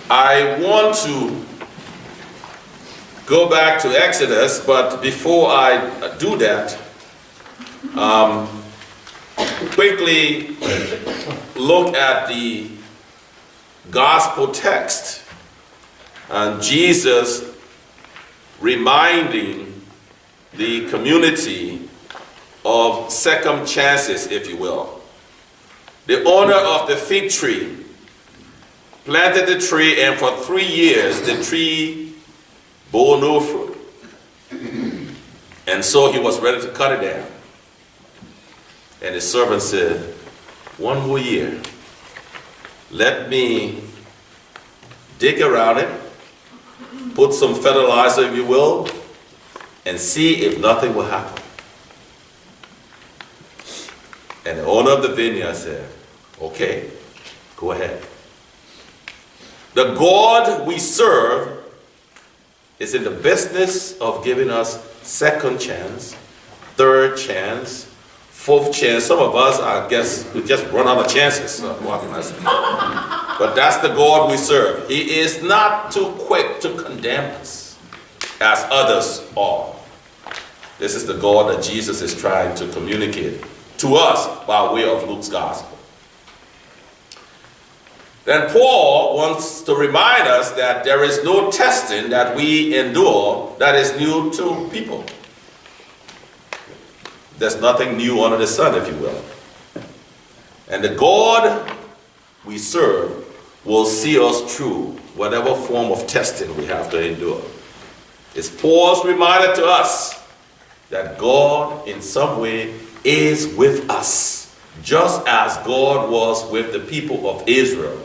I want to go back to Exodus, but before I do that, quickly look at the gospel text and Jesus reminding the community of second chances, if you will. The owner of the fig tree planted the tree, and for 3 years the tree bore no fruit. And so he was ready to cut it down. And his servant said, 1 more year. Let me dig around it, put some fertilizer, if you will, and see if nothing will happen. And the owner of the vineyard said, okay, go ahead. The God we serve is in the business of giving us second chance, third chance, fourth chance. Some of us, I guess, we just run out of chances. What can I say? But that's the God we serve. He is not too quick to condemn us as others are. This is the God that Jesus is trying to communicate to us by way of Luke's gospel. Then Paul wants to remind us that there is no testing that we endure that is new to people. There's nothing new under the sun, if you will. And the God we serve will see us through whatever form of testing we have to endure. It's Paul's reminder to us that God in some way is with us, just as God was with the people of Israel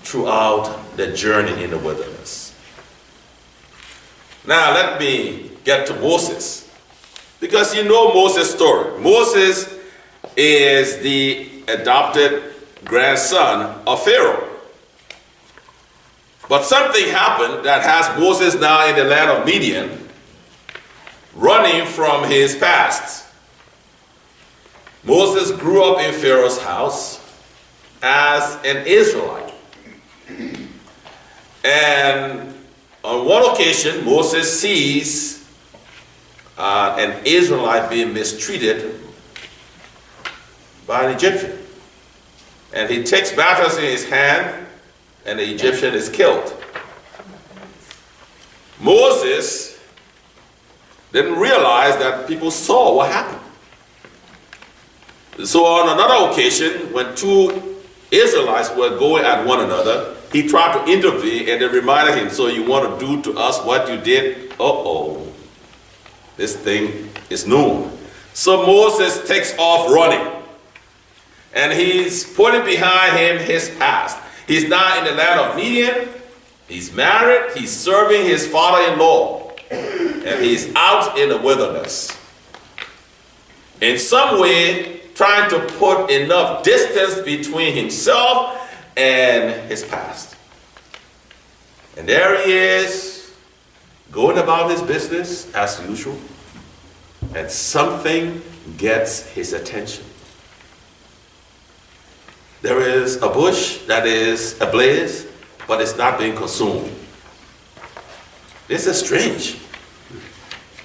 throughout the journey in the wilderness. Now let me get to Moses, because you know Moses' story. Moses is the adopted grandson of Pharaoh. But something happened that has Moses now in the land of Midian, running from his past. Moses grew up in Pharaoh's house as an Israelite. And on one occasion, Moses sees an Israelite being mistreated by an Egyptian. And he takes matters in his hand, and the Egyptian is killed. Moses didn't realize that people saw what happened. So on another occasion, when two Israelites were going at one another, he tried to intervene, and they reminded him, so you want to do to us what you did? Uh-oh, this thing is known. So Moses takes off running, and he's putting behind him his past. He's now in the land of Midian. He's married. He's serving his father-in-law, and he's out in the wilderness. In some way, trying to put enough distance between himself and his past. And there he is, going about his business as usual, and something gets his attention. There is a bush that is ablaze, but it's not being consumed. This is strange.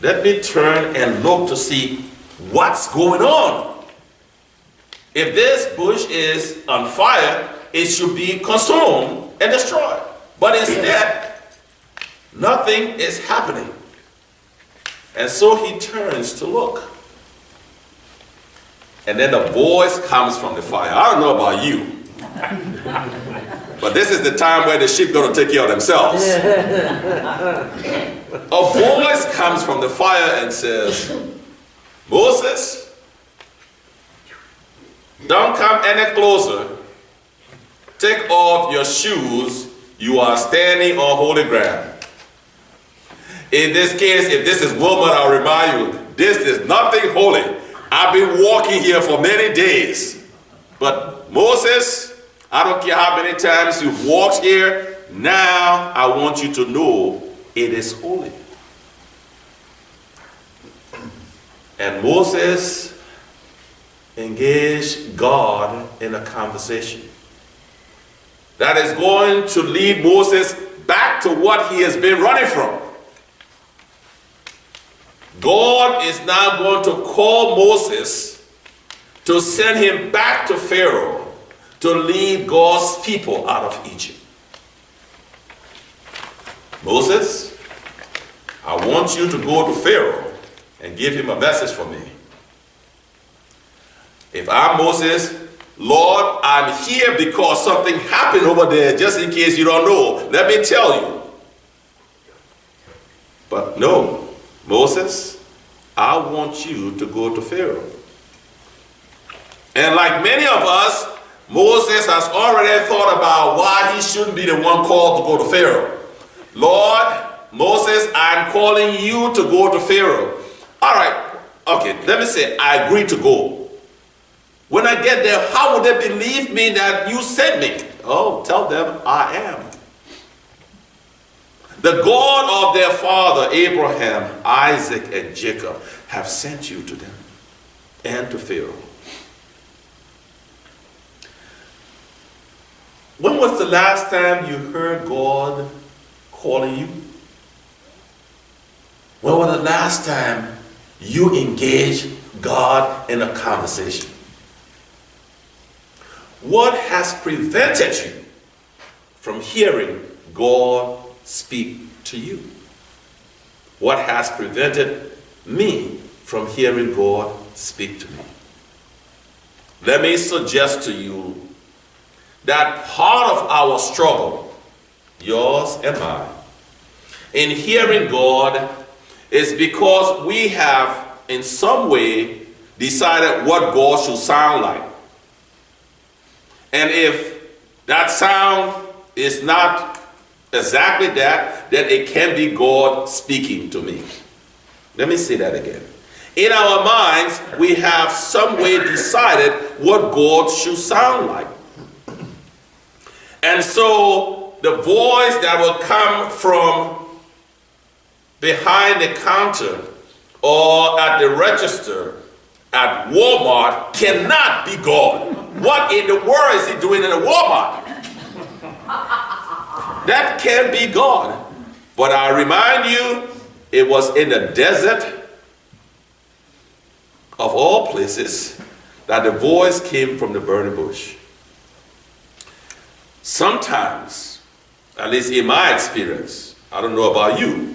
Let me turn and look to see what's going on. If this bush is on fire, it should be consumed and destroyed. But instead, nothing is happening. And so he turns to look. And then a voice comes from the fire. I don't know about you, but this is the time where the sheep are going to take care of themselves. A voice comes from the fire and says, Moses, don't come any closer. Take off your shoes. You are standing on holy ground. In this case, if this is woman, I'll remind you, this is nothing holy. I've been walking here for many days. But Moses, I don't care how many times you've walked here, now I want you to know it is holy. And Moses engaged God in a conversation. that is going to lead Moses back to what he has been running from. God is now going to call Moses to send him back to Pharaoh to lead God's people out of Egypt. Moses, I want you to go to Pharaoh and give him a message for me. If I'm Moses, Lord, I'm here because something happened over there, just in case you don't know. Let me tell you. But no, Moses, I want you to go to Pharaoh. And like many of us, Moses has already thought about why he shouldn't be the one called to go to Pharaoh. Lord, Moses, I'm calling you to go to Pharaoh. All right, okay, let me say, I agree to go. When I get there, how would they believe me that you sent me? Oh, tell them I am. The God of their father, Abraham, Isaac, and Jacob, have sent you to them and to Pharaoh. When was the last time you heard God calling you? When was the last time you engaged God in a conversation? What has prevented you from hearing God speak to you? What has prevented me from hearing God speak to me? Let me suggest to you that part of our struggle, yours and mine, in hearing God is because we have in some way decided what God should sound like. And if that sound is not exactly that, then it can be God speaking to me. Let me say that again. In our minds, we have some way decided what God should sound like. And so the voice that will come from behind the counter or at the register at Walmart cannot be God. What in the world is he doing in a Walmart? That can't be God. But I remind you, it was in the desert of all places that the voice came from the burning bush. Sometimes, at least in my experience, I don't know about you,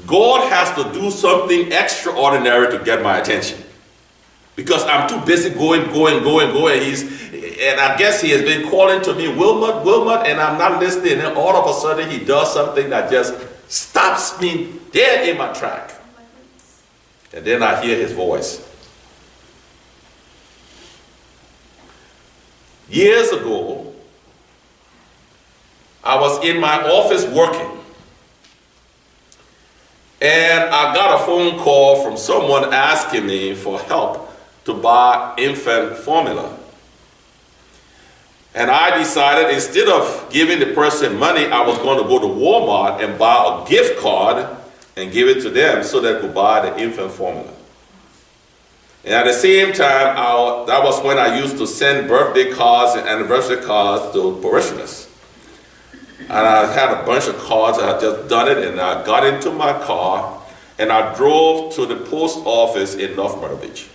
God has to do something extraordinary to get my attention. Because I'm too busy going. And I guess he has been calling to me, Wilmot, and I'm not listening. And all of a sudden he does something that just stops me dead in my track. And then I hear his voice. Years ago, I was in my office working. And I got a phone call from someone asking me for help to buy infant formula. And I decided instead of giving the person money, I was going to go to Walmart and buy a gift card and give it to them so they could buy the infant formula. And at the same time, that was when I used to send birthday cards and anniversary cards to parishioners. And I had a bunch of cards, I had just done it, and I got into my car and I drove to the post office in North Myrtle Beach.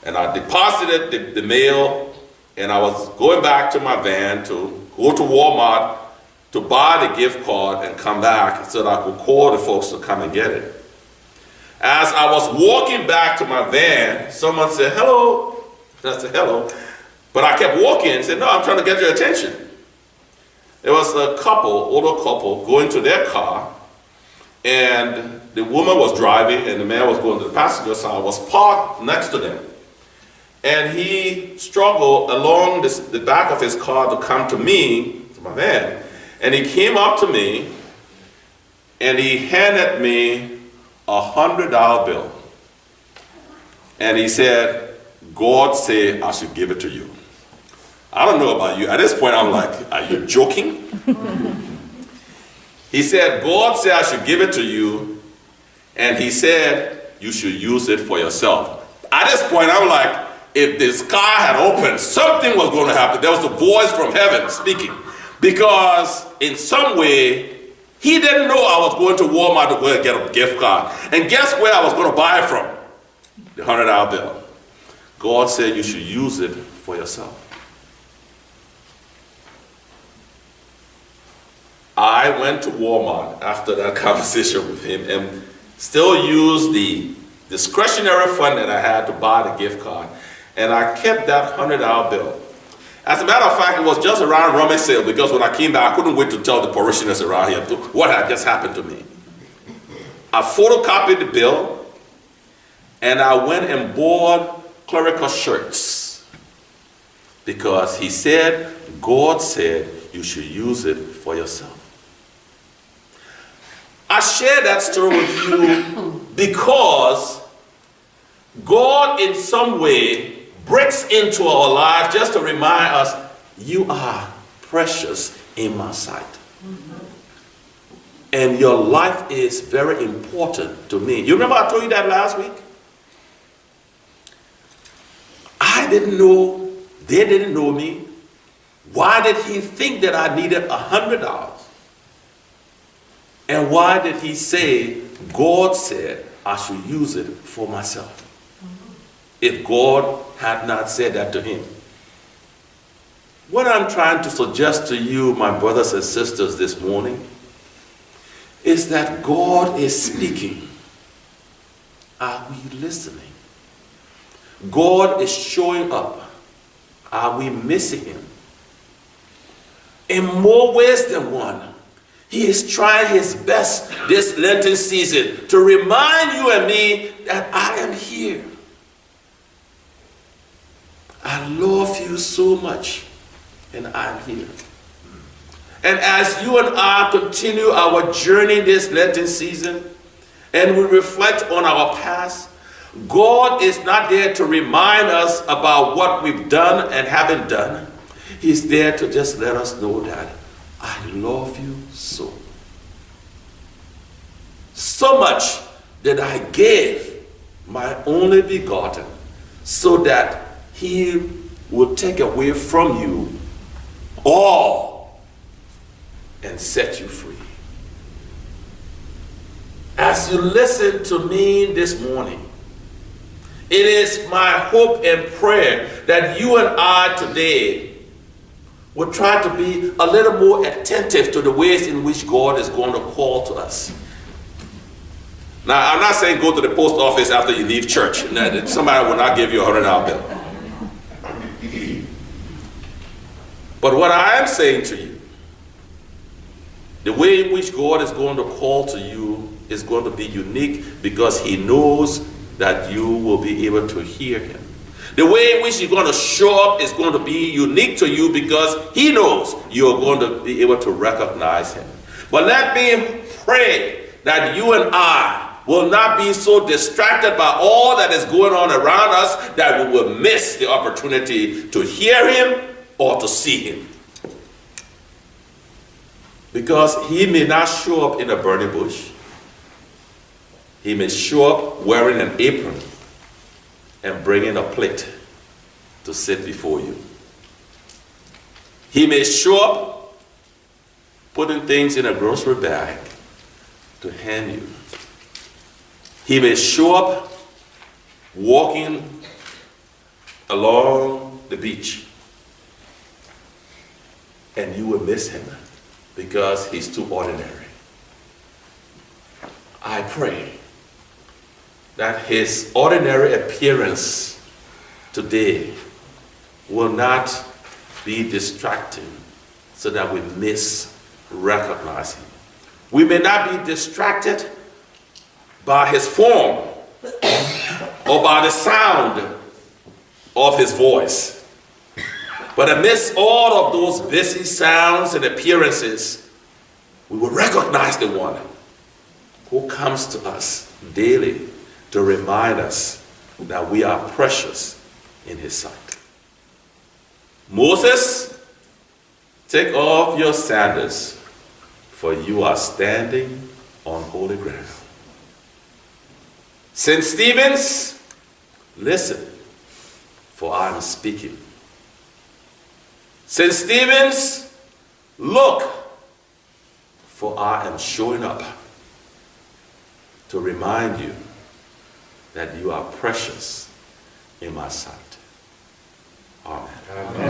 And I deposited the mail, and I was going back to my van to go to Walmart to buy the gift card and come back so that I could call the folks to come and get it. As I was walking back to my van, someone said, hello. And I said, hello. But I kept walking and said, no, I'm trying to get your attention. There was a couple, older couple, going to their car, and the woman was driving and the man was going to the passenger side. I was parked next to them. And he struggled along the back of his car to come to me, to my van. And he came up to me and he handed me $100 bill. And he said, God said I should give it to you. I don't know about you. At this point, I'm like, are you joking? He said, God said I should give it to you. And he said, you should use it for yourself. At this point, I'm like, if the sky had opened, something was going to happen. There was a voice from heaven speaking. Because in some way, he didn't know I was going to Walmart to go and get a gift card. And guess where I was going to buy it from? The $100 bill. God said you should use it for yourself. I went to Walmart after that conversation with him and still used the discretionary fund that I had to buy the gift card. And I kept that $100 bill. As a matter of fact, it was just around rummage sale because when I came back, I couldn't wait to tell the parishioners around here what had just happened to me. I photocopied the bill and I went and bought clerical shirts because he said, God said you should use it for yourself. I share that story with you because God in some way breaks into our lives just to remind us, you are precious in my sight. And your life is very important to me. You remember I told you that last week? I didn't know, they didn't know me. Why did he think that I needed $100? And why did he say, God said I should use it for myself? If God had not said that to him. What I'm trying to suggest to you, my brothers and sisters, this morning, is that God is speaking. Are we listening? God is showing up. Are we missing him? In more ways than one, he is trying his best this Lenten season to remind you and me that I am here. I love you so much, and I'm here. And as you and I continue our journey this Lenten season, and we reflect on our past, God is not there to remind us about what we've done and haven't done. He's there to just let us know that I love you so. So much that I gave my only begotten so that he will take away from you all and set you free. As you listen to me this morning, it is my hope and prayer that you and I today will try to be a little more attentive to the ways in which God is going to call to us. Now, I'm not saying go to the post office after you leave church. Somebody will not give you a $100 bill. But what I am saying to you, the way in which God is going to call to you is going to be unique because he knows that you will be able to hear him. The way in which he's going to show up is going to be unique to you because he knows you're going to be able to recognize him. But let me pray that you and I will not be so distracted by all that is going on around us that we will miss the opportunity to hear him or to see him. Because he may not show up in a burning bush. He may show up wearing an apron and bringing a plate to sit before you. He may show up putting things in a grocery bag to hand you. He may show up walking along the beach and you will miss him because he's too ordinary. I pray that his ordinary appearance today will not be distracting so that we miss recognizing him. We may not be distracted by his form or by the sound of his voice. But amidst all of those busy sounds and appearances, we will recognize the one who comes to us daily to remind us that we are precious in his sight. Moses, take off your sandals, for you are standing on holy ground. St. Stephen's, listen, for I am speaking. St. Stephen's, look, for I am showing up to remind you that you are precious in my sight. Amen. Amen.